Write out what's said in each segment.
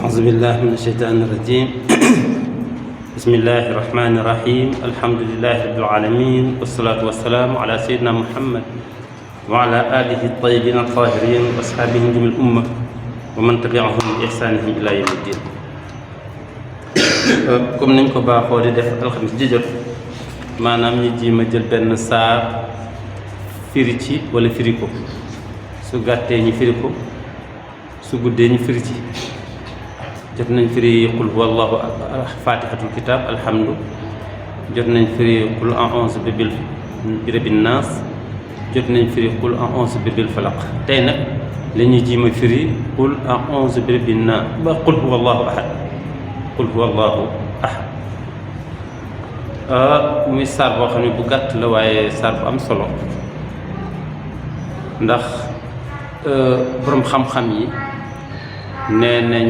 أعوذ بالله من الشيطان الرجيم بسم الله الرحمن الرحيم الحمد لله رب العالمين والصلاة والسلام على سيدنا محمد وعلى آله الطيبين الطاهرين وأصحابه جميع الأمة ومن تبعهم بإحسانهم إلى يوم الدين. comme nañ ko baaxoo di def alxamis ji jot maanaam ñu ji ma jël benn saar firi ci wala firi ko su gàttee ñu firi ko su guddee ñu firi ci. jot nañ firi qul huwallahu fatihatul kitab alhamdu jot nañ firi qul a'udhu bi rabbin nas jot nañ firi qul a'udhu bi rabbil falaq tey nag la ñuy ji ma firi qul a'udhu bi rabbin nas ba qul huwallahu ahad qul huwallahu ahad muy saar boo xam ne bu gàtt la waaye saar bu am solo ndax boroom xam-xam yi nee nañ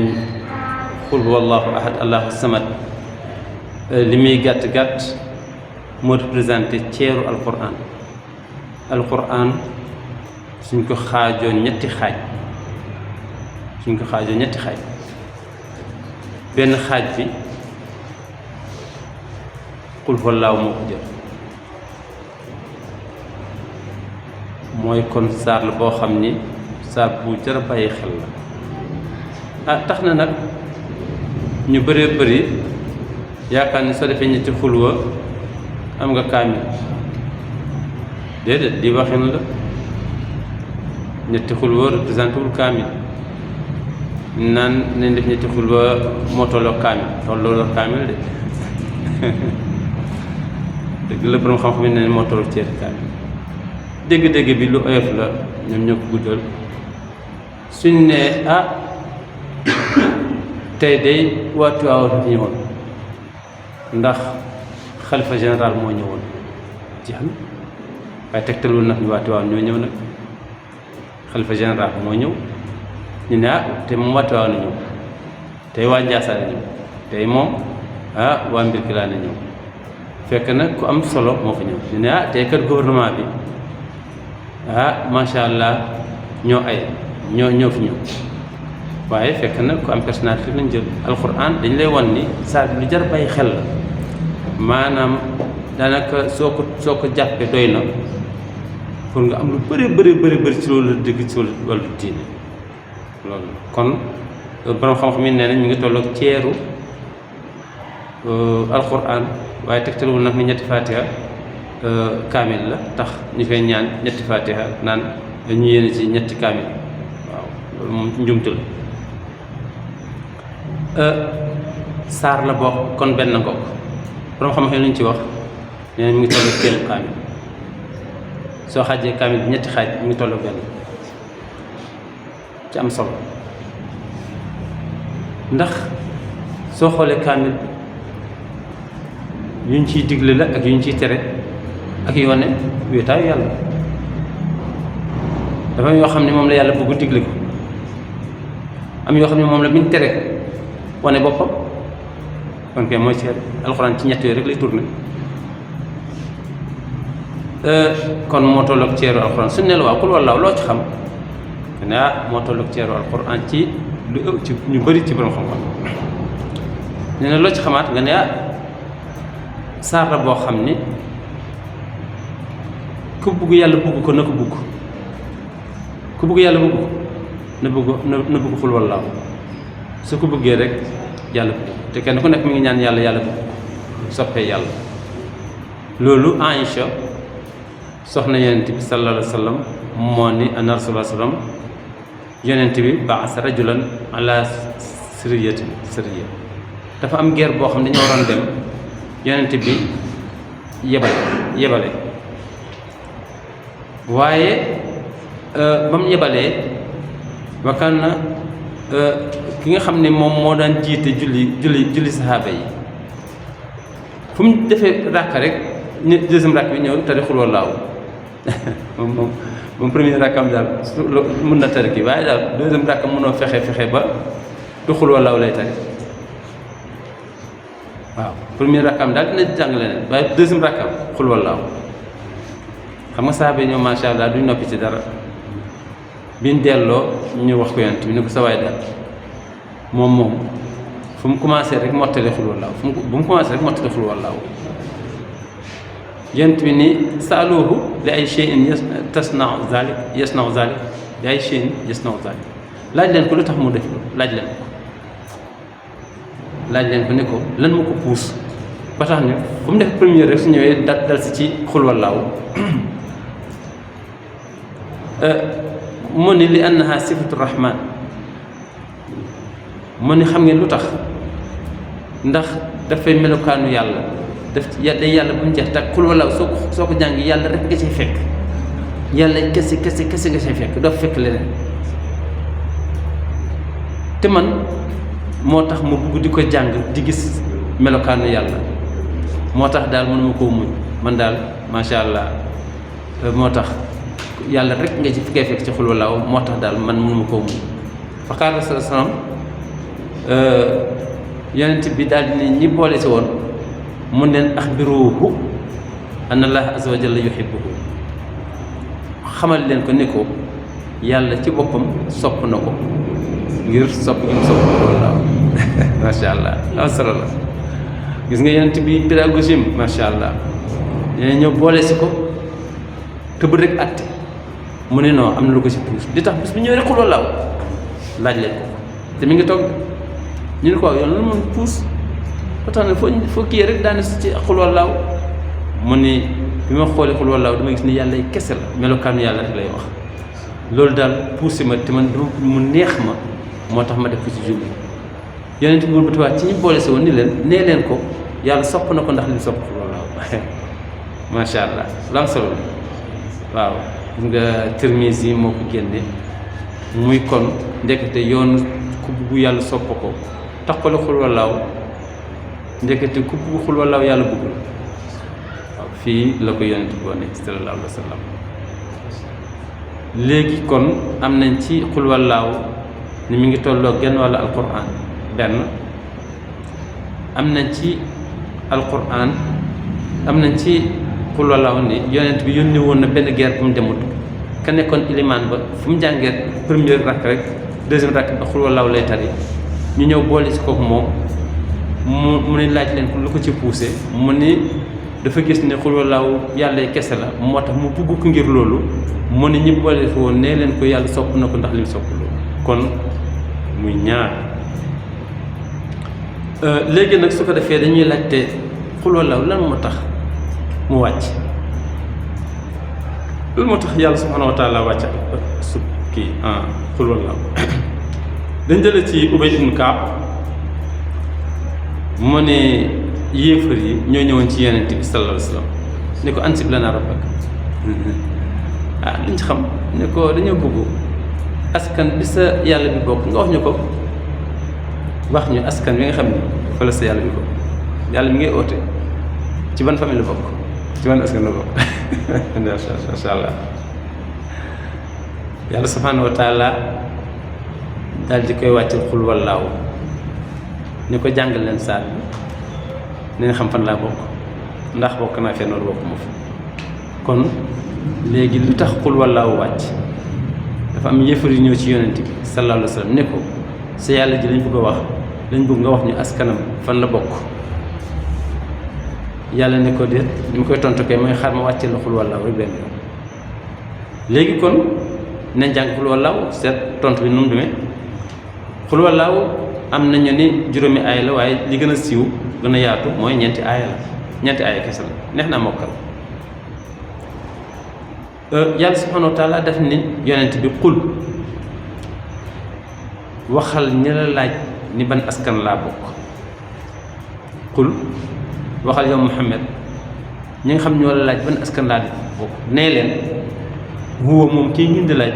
qul huwallahu ahad allahu samad li muy gàtt-gàtt moo représenté ceeru alquran suñ ko xaajoo ñetti xaaj benn xaaj bi qul huwallahu moo ko jël mooy kon saar la boo xam ni saar bu jar a bàyyi xel la tax na nag ñu bëree bëri yaakaar ni soo defee ñetti xulwa am nga kaamil déedéet di waxin la ñetti xulwa représenté wul kaamil naan nañ def ñetti xulwa moo tolloo kaamil de dëgg la borom xam-xam ne moo tolloo ceeri kaamil dégg-dégg bi lu oyof la ñoom ñoo ko guddal suñ ne tey day waa Tiwaawan fi ñëwoon ndax xalifa général moo ñëwoon jeex na waaye tegtalul nag ni waa Tiwaawan ñoo ñëw nag xalifa général moo ñëw ñu ne te moom waa Tiwaawan na ñëw tey waa Njaasaan na ñëw tey moom waa Mbirkilaan na ñëw fekk nag ku am solo moo fa ñëw ñu ne tey kat gouvernement bi macha allah ñoo fi ñëw waaye fekk na ku am personnalité lañ jël alquran dañ lay wan ni saa lu jar bàyyi xel la maanaam daanaka soo ko jàppee doy na pour nga am lu bëri ci loolu la dëgg ci wàllu diine loolu kon borom xam-xam yi nee nañ ñu ngi tolloog ceeru alquran waaye tegtalewul nag ni ñetti fatiha kaamil la tax ñu koy ñaan ñetti fatiha naan ñu yéene ci ñetti kaamil waaw loolu moom njumte la saar la bokk kon benn ngoog borom xam-xam lu ñu ci wax nee na mu ngi tollu kenn kaamil soo xaajee kaamil bi ñetti xaaj mu ngi tollu benn ci am solo ndax soo xoolee kaamil yu ñu ciy digle la ak yu ñu ciy tere ak yoone wéetaayu yàlla dafa yoo xam ne moom la yàlla bëggu digle ko am yoo xam ne moom la biñ tere wane boppam kon kay mooy seet alxuraan ci ñett yooyu rek lay tourné kon moo tolloog ceeru alxuraan suñu ne la waaw qul wallaahu loo ci xam ne moo tolloog ceeru alxuraan ci lu ëpp ci ñu bëri ci borom xam-xam ne na loo ci xamaat nga ne saar la boo xam ni ku bugg yàlla bugg ko na ko bugg ku bugg yàlla bugg ko na bugg qul wallaahu su ko bëggee rek yàlla bëgg te kenn ku nekk mi ngi ñaan yàlla bëgg soppee yàlla loolu Aïcha soxna yonent bi sallallahu alayhi wa sallam moo ni anna rasulullah sallam yonent bi ba'asa rajulan ala siriya dafa am guerre boo xam ne dañoo waroon dem yonent bi yebale waaye ba mu yebalee wakaan na ki nga xam ne moom moo daan jiite julli saxaaba yi fu mu defee ràkk rek deuxième ràkk bi ñëw tari xul wallaahu moom premier ràkkam daal mën na tari kii waaye daal deuxième ràkkam mënoo fexe ba du xul wallaahu lay tari waaw premier ràkkam daal dina jàng leneen waaye deuxième ràkkam xul wallaahu xam nga saxaaba yi ñoom macha allah duñ noppi ci dara biñ delloo ñu wax ko yonent bi ne ko sa waay daal moom fu mu commencé rek mottali xul wallaahu bu mu commencé rek mottali xul wallaahu yent bi ni saaluhu li ay shay'in tasna'u zalik yasna'u zalik li ay shay'in yasna'u zalik laaj leen ko lu tax mu def laaj leen ko ne ko lan ma ko puus ba tax ne fu mu def première rek su ñëwee dal si ci xul wallaahu mu ni li annaha sifatu rahman mu ni xam ngeen lu tax ndax dafay melokaanu yàlla day yàlla bu mu jeex tak xul wallaahu soo ko jàngi yàlla rek nga cay fekk yàlla kese nga cay fekk doo fekk leneen te man moo tax ma bugg di ko jàng di gis melokaanu yàlla moo tax daal mënuma koo muñ man daal macha allah moo tax yàlla rek nga ci koy fekk ci xul wallaahu moo tax daal man mënuma koo muñ fa qaala sallam yonent bi daal di ne ñi boole si woon mun leen axbiruhu anna allaha azza wa jalla yuhibbuhu xamal leen ko ne ko yàlla ci boppam sopp na ko ngir sopp gi mu sopp xul wallaahu macha allah am solo la gis nga yonent bi pédagogie macha allah dina ñëw boole si ko tëb rek atte mu ne non am na lu ko si puus di tax bis bu ñëwee rek xul wallaahu laaj leen ko te mi ngi toog ñu ne ko waaw yoon lan moom puus ba tax na foo kii rek daane si ci xul wallaahu mu ni bi ma xoolee xul wallaahu dama gis ni yàlla ay kese la melokaanu yàlla rek lay wax loolu daal puusi ma te man dama mu neex ma moo tax ma def ko ci jublu yonent bi batiwaat ci ñi boole si woon ni leen nee leen ko yàlla sopp na ko ndax li sopp xul wallaahu macha allah lu am solo waaw gis nga Tirmisi yi moo ko génne muy kon ndekete yoonu ku bugg yàlla sopp ko tax ko la xul wallaahu ndekete ku bugg xul wallaahu yàlla bugg la waaw fii la ko yonent bi wane sallallahu alayhi wa sallam léegi kon am nañ ci xul wallaahu ni mi ngi tolloo genn wàllu alquran benn am nañ ci alquran am nañ ci xul wallaahu ni yonent bi yónni woon na benn guerre bu mu demut ka nekkoon ilimaan ba fu mu jàngee première rakk rek deuxième rakk ba xul wallaahu lay tari ñu ñëw boole ci kooku moom mu ne laaj leen lu ko ci poussé mu ni dafa gis ne xul wallaahu yàlla kese la moo tax mu bugg ko ngir loolu mu ne ñi boole fi woon nee leen ko yàlla sopp na ko ndax li mu sopp loolu kon muy ñaar léegi nag su ko defee dañuy laajte xul wallaahu lan moo tax mu wàcc lan moo tax yàlla subhaanahu wa taala wàcc su kii xul wallaahu dañ jële ci Ubay ibn Kaab mu ne yéefar yi ñoo ñëwoon ci yonent bi sallallahu alayhi wa sallam ne ko ansib lana rabbak liñ ci xam ne ko dañoo bëgg askan bi sa yàlla bi bokk nga wax ñu ko wax ñu askan bi nga xam ne fa la sa yàlla bi bokk yàlla mi ngay oote ci ban famille la bokk ci ban askan la bokk macha allah yàlla subhaanahu wa taala daal di koy wàccal xul wallaahu ni ko jàngal leen saar bi ni nga xam fan laa bokk ndax bokk naa fenn wala bokk ma fa kon léegi lu tax xul wallaahu wàcc dafa am yëfar yu ñëw ci yonent bi sallallahu alayhi wa sallam ne ko sa yàlla ji lañ bëgg a wax lañ bëgg nga wax ñu askanam fan la bokk yàlla ne ko déet li ma koy tontu kay mooy xaar ma wàccee la xul wallaahu rek benn yoon léegi kon nañ jàng xul wallaahu seet tontu bi nu mu demee xul wallaahu am nañu ni juróomi aaya la waaye li gën a siiw gën a yaatu mooy ñeenti aaya la ñeenti aaya kese la neex naa mokkal yàlla subhaanahu wa taala def ni yonent bi xul waxal ñi la laaj ni ban askan laa bokk xul waxal yow Muhammad ñi nga xam ñoo la laaj ban askan laa bokk nee leen huwa moom kii ngeen di laaj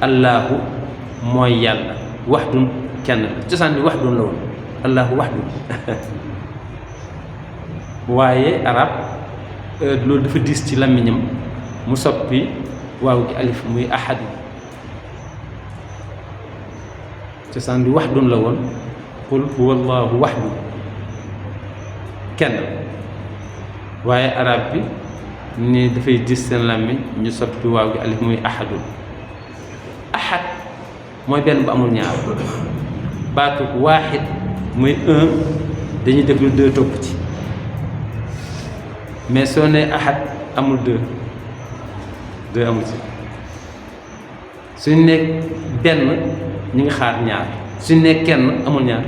allaahu mooy yàlla wahdun kenn la cosaan bi wahdun la woon allaahu wahdun waaye arab loolu dafa diis ci làmmiñam mu soppi waaw gi alif muy ahadu cosaan bi wahdun la woon qul huwa allaahu wahdun kenn waaye arab bi ni dafay diis seen làmmiñ ñu soppi waaw gi alif muy ahadun ahad mooy benn bu amul ñaar baatu waaxid muy un dañuy déglu deux topp ci mais soo nee ahad amul deux amul ci suñ ne benn ñu ngi xaar ñaar suñ ne kenn amul ñaar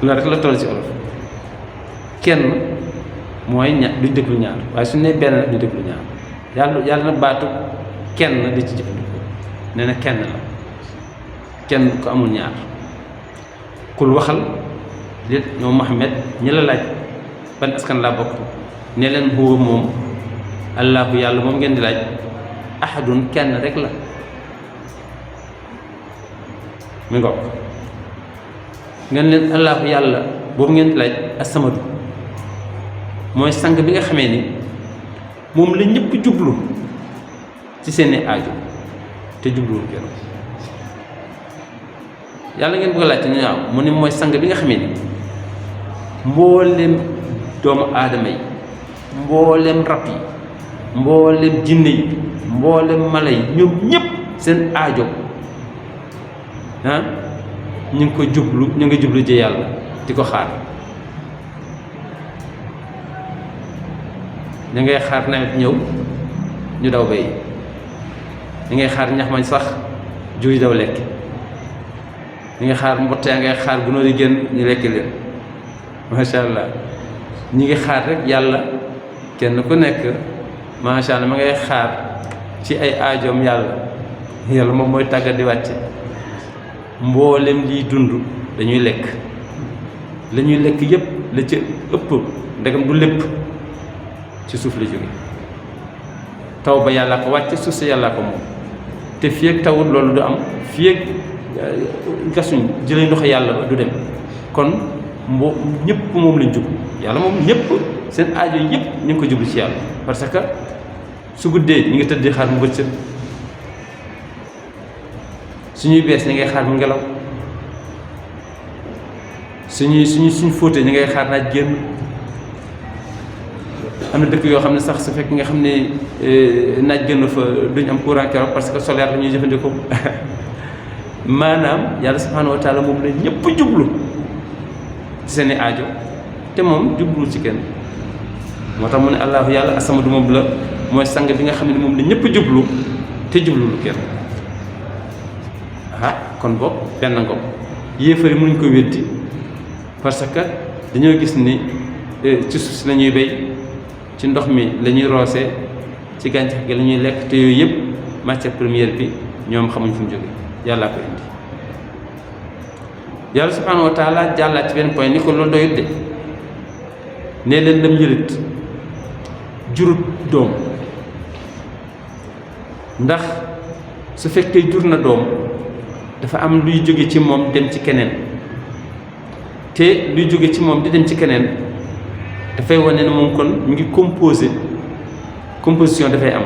loolu rek la toll ci olof kenn mooy duñ déglu ñaar waaye suñ ne benn nag ñu déglu ñaar yàlla na baatu kenn di ci jëfandikoo nee na kenn la kenn ko amul ñaar kul waxal li ñoom Muhammad ñi la laaj ban askan laa bokk ne leen huwa moom allahu yàlla moom ngeen di laaj ahadun kenn rek la mi ngoog ngeen leen allahu yàlla boobu ngeen di laaj asamadu mooy sang bi nga xamee ni moom la ñëpp jublu ci seeni aajo te jubluwul kenn yàlla ngeen bëgg a laajte ñu waaw mu ne mooy sang bi nga xamee ni mboolem doomu aadama yi mboolem rab yi mboolem jinne yi mboolem mala yi ñoom ñëpp seen aajo ñu ngi ko jublu ñu ngi jublu ji yàlla di ko xaar ñu ngay xaar nawet ñëw ñu daw bay ñu ngay xaar ñax mañ sax jur yi daw lekk ñu ngi xaar mbott yaa ngay xaar gunóor yi génn ñu lekk leen macha allah ñi ngi xaar rek yàlla kenn ku nekk macha allah ma ngay xaar ci ay aajoom yàlla moom mooy tàggat di wàcce mboolem liy dund dañuy lekk la ñuy lekk yépp la ca ëpp ndegam du lépp ci suuf la jóge taw ba yàllaa ko wàcce suuf si yàllaa ko moom te fii ak tawut loolu du am fii ak gasuñ jëlee ndox yàlla ba du dem kon ñëpp moom lañ jublu yàlla moom ñëpp seen aajo yëpp ñu ngi ko jublu ci yàlla parce que su guddee ñu ngi tëdd di xaar mu bëccëg suñuy bees ñi ngay xaar mu ngelaw suñu fóotee ñi ngay xaar naaj génn am na dëkk yoo xam ne sax su fekk nga xam ne naaj génn fa duñ am courant keroog parce que solaire la ñuy jëfandikoo maanaam yàlla subhanahu wa taala moom la ñëpp jublu ci seeni aajo te moom jublu ci kenn moo tax mu ne allahu yàlla asamadu moom la mooy sang bi nga xam ne moom la ñëpp jublu te jublu lu kenn kon boog benn ngoog yéefari mënuñ ko weddi parce que dañoo gis ni ci suuf si la ñuy béy ci ndox mi la ñuy roose ci gàncax gi la ñuy lekk te yooyu yëpp matière première bi ñoom xamuñ fu mu jóge yàllaa ko indi yàlla subhanahu wa taala jàllaat ci benn point ni ko loolu doyut de nee leen lam yëlit jurut doom ndax su fekkee jur na doom dafa am luy jóge ci moom dem ci keneen te luy jóge ci moom di dem ci keneen dafay wane ne moom kon mu ngi composition dafay am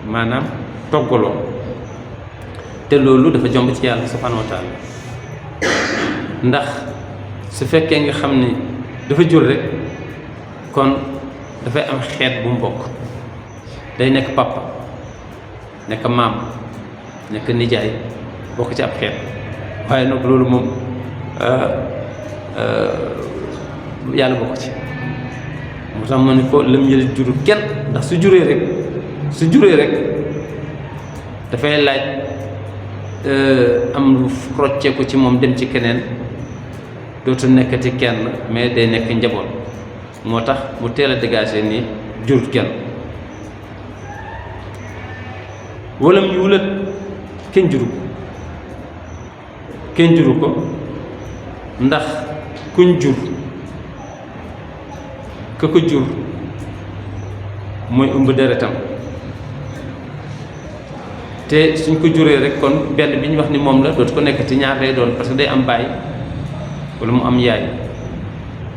maanaam toggaloo te loolu dafa jomb ci yàlla subhanahu wa taala ndax su fekkee nga xam ni dafa jur rek kon dafay am xeet bu mu bokk day nekk papa nekk maam nekk nijaay bokk ci ab xeet waaye nag loolu moom yàlla bokk ci moo tax ma ne ko lam yëlit juru kenn ndax su juree rek dafay laaj am lu rocceeku ci moom dem ci keneen dootu nekkati kenn mais day nekk njaboot moo tax mu teel a dégagé ni jurut kenn walam yuulat kenn juru ko ndax kuñ jur ka ko jur mooy ëmb deretam te suñ ko juree rek kon benn bi ñu wax ni moom la dootu ko nekkati ñaar lay doon parce que day am baay wala mu am yaay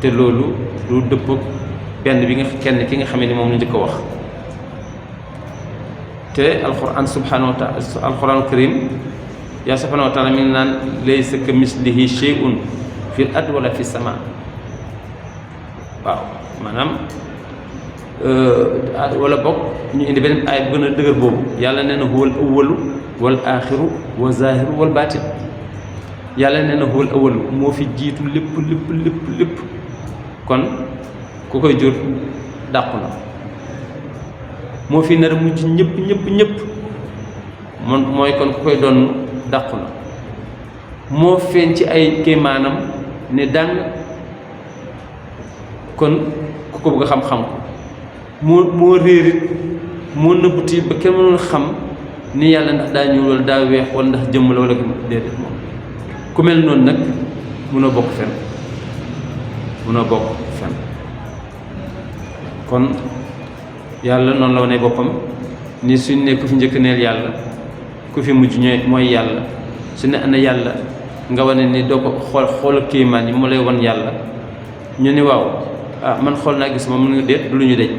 te loolu du dëpp benn bi nga kenn ki nga xamee ni moom la njëkk a wax te alquran subhanahu wa taala alquran karim yaa subhanahu wa taala mi ngi naan laysa ka mislihi shay'un fil ard wala fi sama waaw maanaam wala bokk ñu indi beneen ay bu gën a dëgër boobu yàlla nee na huwal awwalu wal aaxiru wa zaahiru wal baatin yàlla nee na huwal awwal moo fi jiitu lépp kon ku koy jur dàqu na moo fi nar a mujj ñëpp mooy kon ku koy doon dàqu na moo feeñ ci ay kéemaanam ne dàng kon ku ko bëgg a xam-xam ko moo réerit moo nëbbuti ba kenn mënul xam ni yàlla ndax daa ñuul wala daa weex wala ndax jëmm la wala déedéet moom ku mel noonu nag mënoo bokk fenn kon yàlla noonu la wane boppam ni suñ ne ku fi njëkk neel yàlla ku fi mujj ñooy mooy yàlla su ne ana yàlla nga wane ni doo ko xool kéemaan yi mu lay wan yàlla ñu ni waaw man xool naa gis moom mën nga déet du lu ñu dej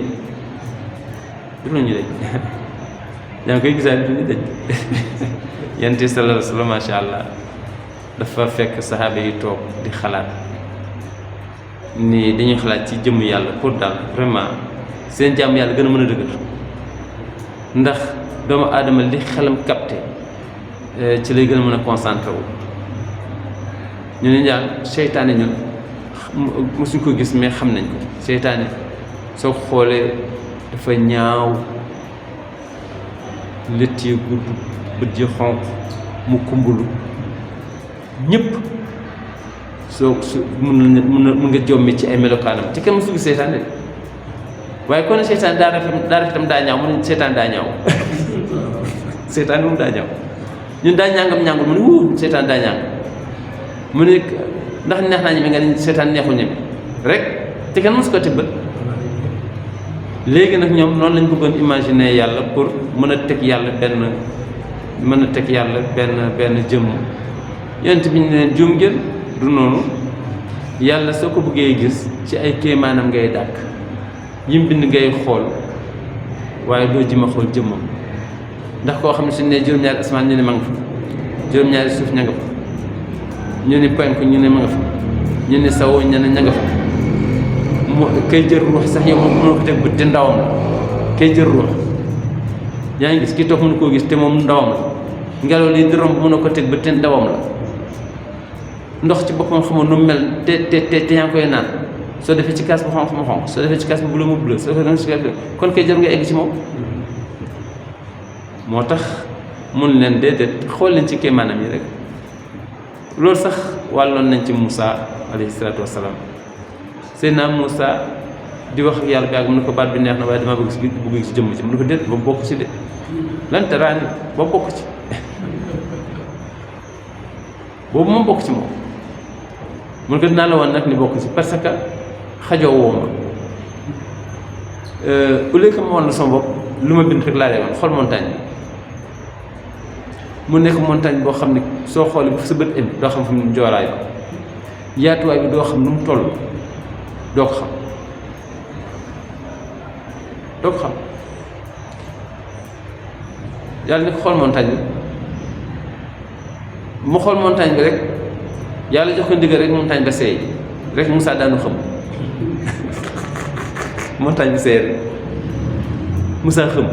yaa ngi koy gisaat du ñu dej yonent bi sallallahu alayhi wa sallam macha allah dafa fekk saxaaba yi toog di xalaat ni dañuy xalaat ci jëmm yàlla pour daal vraiment seen jàmm yàlla gën a mën a dëgër ndax doomu aadama li xelam capté ci lay gën a mën a concentré wu ñu ne daal seytaane ñun mosuñ ko gis mais xam nañ ko seytaane soo ko xoolee dafa ñaaw lët yi gudd bët yi xonq mu kumbulu ñëpp soo mun nga jommi ci ay melokaanam ci kenn mosu gis seytaane de waaye kon seytaane daa rafetam daa ñaaw mu ne seytaane daa ñaaw seytaane moom daa ñaaw ñun daa ñàngul mu ne seytaane daa ñàng mu ne ndax neex naa ñeme nga ni seytaane neexul ñeme rek te kenn mosu ko tibbal léegi nag ñoom noonu lañ bëggoon imaginer yàlla pour mën a teg yàlla benn jëmm yonent bi ñu ne juum ngeen du noonu yàlla soo ko bëggee gis ci ay kéemaanam ngay dàkk yim bind ngay xool waaye doo jima xool jëmmam ndax koo xam ne suñu ne juróom-ñaari asamaan ñu ne ma nga fa juróom-ñaari suuf ña nga fa ñu ne penk ñu ne ma nga fa ñu ne sawo ñu ne ña nga fa mu kay jël ruux sax yow moom mënoo ko teg bët te ndawam la kay jël ruux yaa ngi gis ki toog mënu koo gis te moom ndawam la ngelaw li di romb mënoo ko teg bët te ndawam la ndox ci boppam xamoon nu mel te yaa ngi koy naan soo defee ci kaas bu xonq mu xonq soo defee ci kaas bu bleu mu bleu soo defee ci kaas kon kay jël nga egg ci moom moo tax mun leen déedéet xool leen ci kéemaanam yi rek loolu sax wàlloon nañ ci Moussa alayhi salaatu wasalaam Seydina Moussa di wax ak yàlla bi ak mu ne ko baat bi neex na waaye dama bëgg ci jëmm ci mu ne ko déet ba bokk ci de lan taraani ba bokk ci boobu moom bokk ci moom mun ko dinaa la woon nag ni bokk ci parce que xajoo woo ma au lieu que ma woon la sama bopp lu ma bind rek laa lay woon xool montagne bi mu nekk montagne boo xam ne soo xoolee bu sa bët indi doo xam fu mu jooraay ko yaatuwaay bi doo xam nu mu toll doo ko xam yàlla ni ko xool montagne bi mu xool montagne bi rek yàlla jox ko ndigal rek montagne ba seey rek Moussa daanu xam montagne bi seey rek Moussa xam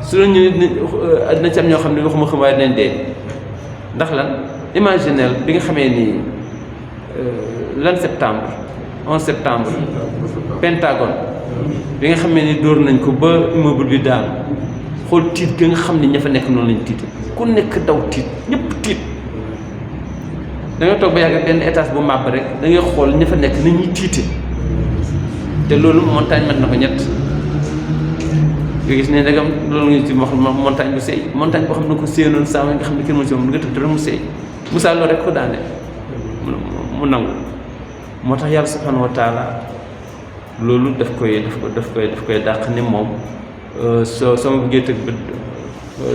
su doon ñu nit dina ci am ñoo xam ne waxuma xam waaye dinañ dee ndax lan imaginel bi nga xamee ni lan septembre 11 septembre Pentagone bi nga xamee ni dóor nañ ko ba immeuble bi daanu xool tiit ga nga xam ne ña fa nekk noonu lañ tiite ku nekk daw tiit ñëpp tiit da nga toog ba yàgg benn étage bu màbb rek da ngay xool ña fa nekk ni ñuy tiite te loolu montagne mat na ko ñett nga gis ne ndegam loolu nga ci wax montagne bu seey montagne boo xam ne ko séenoon saa nga xam ne kenn mënu si moom nga tëb te mu seey Moussa loolu rek ko daane mu nangu moo tax yàlla subhanahu wa taala loolu daf koy dàq ni moom soo ma bëggee tëg bët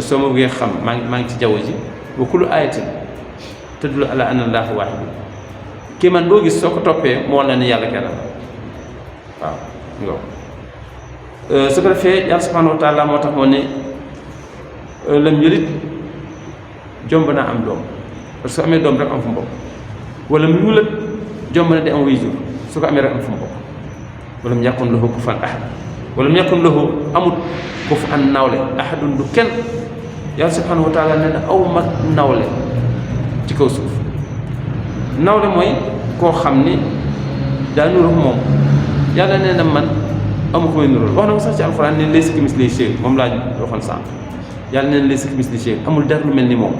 soo ma bëggee xam maa ngi ci jaww ji wa kullu ayatin tadullu ala anna llaaha waahid kii man boo gis soo ko toppee moo la ne yàlla kenn waaw su ko defee yàlla subhanahu wa taala moo tax moo ne lam yëlit jomb naa am doom parce que su amee doom rek am fu mbokk wala mu yuulat jomb na di am waajur su ko amee rek am fu mbokk wala mu yakun lahu kufuwan ahad wala mu yakun lahu amut kufuwan nawle ahadun du kenn yàlla subhanahu wa taala nee na aw mag nawle ci kaw suuf nawle mooy koo xam ni daa nuru moom yàlla nee na man amu ko may nurul wax na ko sax ci alxuraan ne laysa kamithlihi shay'un moom laa waxoon sànq yàlla nee na laysa kamithlihi shay'un amul dara lu mel ni moom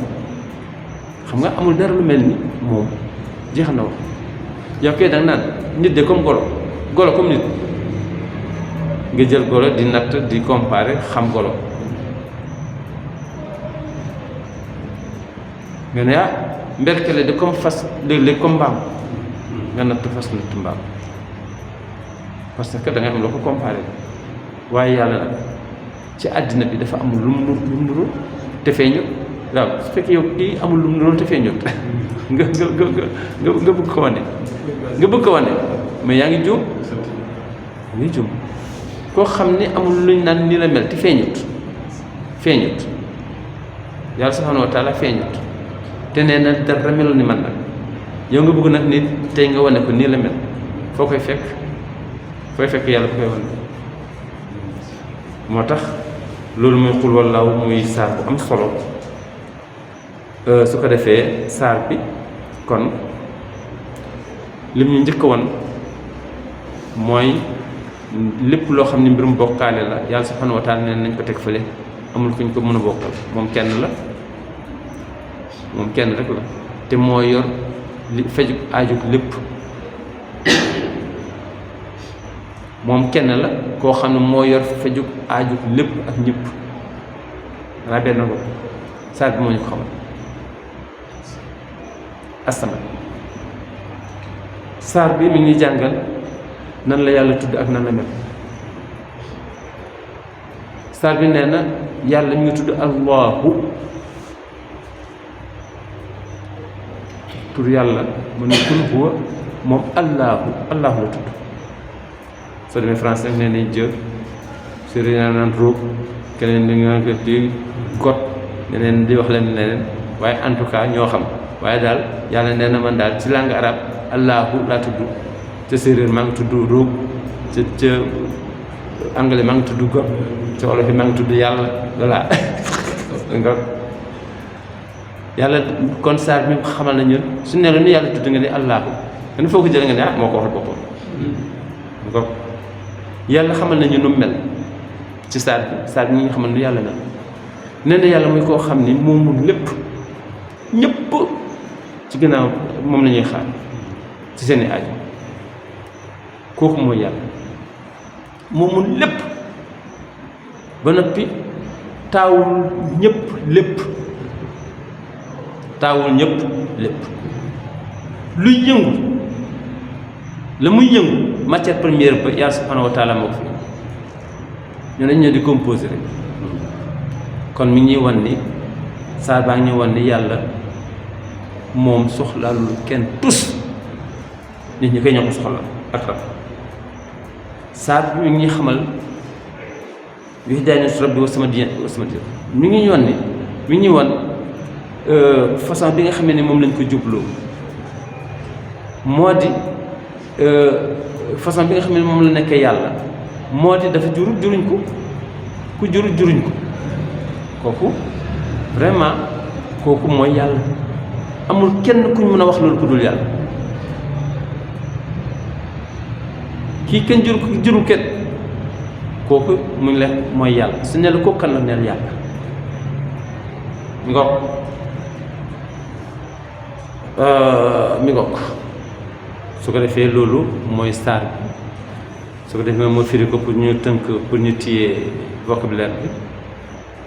xam nga amul dara lu mel ni moom jeex na wax yow kay da nga naan nit de comme golo comme nit nga jël golo di natt di comparer xam golo nga ne mberkele de comme fas léeg-léeg comme mbaam nga natt fas natt mbaam parce que da ngay am loo ko comparé waaye yàlla nag ci àddina bi dafa amul lu mu nuru te feeñut waaw su fekkee yow kii amul lu mu nuru te feeñut nga bëgg ko wane mais yaa ngi juum koo xam ni amul luñ naan ni la mel te feeñut yàlla subhanahu wa taala feeñut te nee na dara melul ni man nag yow nga bëgg nag nit tey nga wane ko nii la mel foo koy fekk yàlla ko koy wane moo tax loolu muy xul wallaahu muy saar bu am solo su ko defee saar bi kon lim ñu njëkk woon mooy lépp loo xam ne mbirum bokkaale la yàlla subhanahu wa taala nee nañ ko teg fële amul fu ñu ko mën a bokkal moom kenn rek la te moo yor li fejug aajug lépp moom kenn la koo xam ne moo yor fejug aajug lépp ak ñëpp danaa benn ko saar bi moo ñu ko xamal asamaan saar bi mi ngi jàngal nan la yàlla tudd ak nan la mel saar bi nee na yàlla mi ngi tudd allahu tur yàlla mu ne kul huwa moom allahu la tudd soo demee français nee nañ Dieu sori naa naan roog keneen di nga di got ñeneen di wax leneen waaye en tout cas ñoo xam waaye daal yàlla nee na man daal ci langue arabe allahu laa tudd ca séeréer maa ngi tudd roog ca anglais maa ngi tudd got ca wolof yi maa ngi tudd yàlla voilà nga yàlla kon saar bi xamal na ñun su ne la ni yàlla tudd nga ne allahu nga ne foo ko jëlee nga ne moo ko waxal boppam nga yàlla xamal nañu nu mel ci saar bi ñu ngi xamal nu yàlla mel nee na yàlla muy koo xam ni moomul lépp ñëpp ci ginnaaw moom la ñuy xaar ci seeni aajo kooku mooy yàlla moomul lépp ba noppi taawul ñëpp lépp luy yëngu la muy yëngu matière première ba yàlla subhanahu wa taala moo ko fi ñu dañ ñoo di composé rek kon mi ngi ñuy wan ni saar baa ngi ñuy wan ni yàlla moom soxlaalul kenn tus nit ñi koy ñoo ko soxla ak rab saar bi mi ngi ñuy xamal wahdaaniyatu rabbi wa samadiyya mi ngi ñuy wan ni mi ngi ñuy wan façon bi nga xam ne moom lañ ko jubloo moo di façon bi nga xam ne moom la nekkee yàlla moo di dafa juruñ ko ku juruñ ko kooku vraiment kooku mooy yàlla amul kenn kuñ mën a wax loolu ku dul yàlla kii kenn jurul kenn kooku mu ngi leen mooy yàlla su ne la kooku kan la neel yàlla mi ngoog su ko defee loolu mooy saar bi su ko defee moo firi ko pour ñu tënk pour ñu téye vocabulaire bi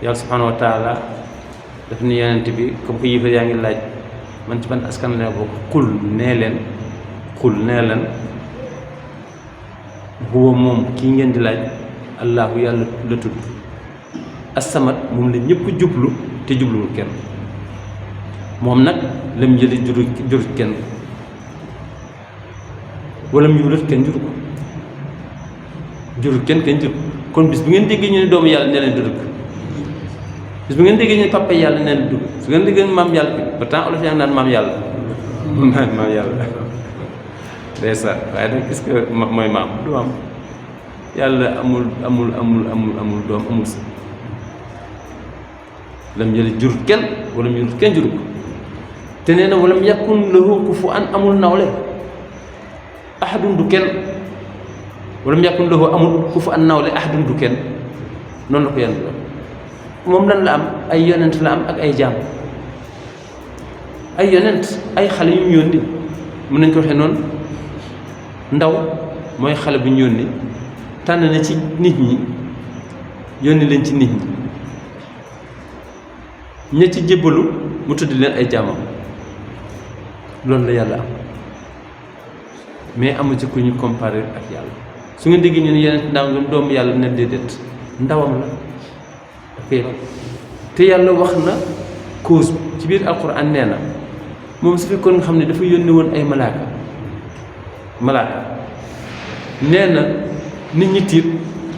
yàlla subhanahu wa taala daf ni yonent bi comme que yëfar yaa ngi laaj man ci ban askan la bokk xul nee leen huwa moom kii ngeen di laaj allahu yàlla la tudd as-samad moom la ñëpp jublu te jubluwul kenn moom nag lam jëli jurut kenn wala mu yulut kenn juru ko jurut kenn jur kon bis bu ngeen déggee ñu ne doomu yàlla nee leen du dëgg bis bu ngeen déggee ñu ne papa yàlla nee leen du dëgg su ngeen déggee maam yàlla bi ba temps olof yaa ngi naan maam yàlla maam yàlla ndeysaan waaye nag est-ce que mooy maam du am yàlla amul doom amul sa lam jëli jurut kenn wala mu yulut kenn juru ko te nee na walam yakun lahu kufuwan amul nawle ahadun du kenn walam yakun lahu amul kufuwan nawle ahadun du kenn noonu la ko yàlla moom lan la am ay yonent la am ak ay jaam ay yonent ay xale yu ñu yónni mën nañ ko waxee noonu ndaw mooy xale bu ñu yónni tànn na ci nit ñi yónni leen ci nit ñi ña ci jébbalu mu tudd leen ay jaamam loolu la yàlla am mais amu ci ku ñu comparé ak yàlla su ngeen déggee ñu ne yeneen ndaw nga doomu yàlla ne déedéet ndawam la ok te yàlla wax na cause ci biir alquran nee na moom su fekkoon nga xam ne dafa yónni woon ay malaaka nee na nit ñi tiit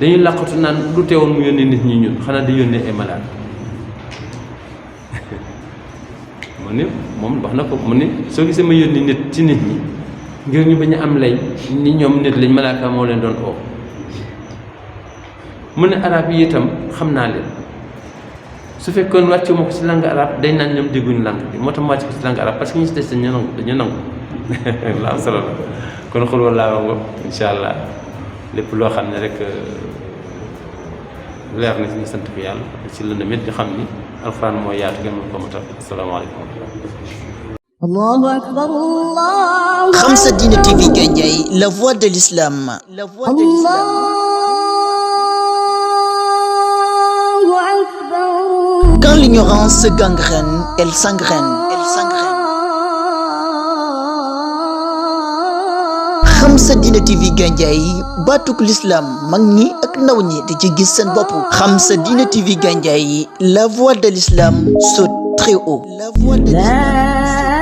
dañuy làqatu naan lu teewoon mu yónni nit ñi ñun xanaa di yónnee ay malaaka mu ne moom wax na ko mu ne soo gisee ma yónni nit ci nit ñi ngir ñu bañ a am lay ni ñoom nit lañ malaaka moo leen doon oo mu ne arab yi itam xam naa leen su fekkoon wàccu ma ko ci langue arabe dañ naan ñoom dégguñu langue bi moo tax ma wàcc ko ci langue arabe parce que ñu ci des dañu nangu la am solo la kon xul wallaa wango insha allah lépp loo xam ne rek leer na ci ñu sant fi yàlla ci la damit di xam ni alxuraan mooy yaatu gën mën ko matal asalaamaaleykum Allahu akbar Allah. Khamsa Dine TV Gandiaye, la voix de l'islam. Allahu akbar. Quand l'ignorance gangrène, elle s'engraine. Khamsa Dine TV Gandiaye, batuk l'islam mag ñi ak ndaw ñi di ci gis seen bopp. Khamsa Dine TV Gandiaye, la voix de l'islam saute très haut. La voix de l'islam.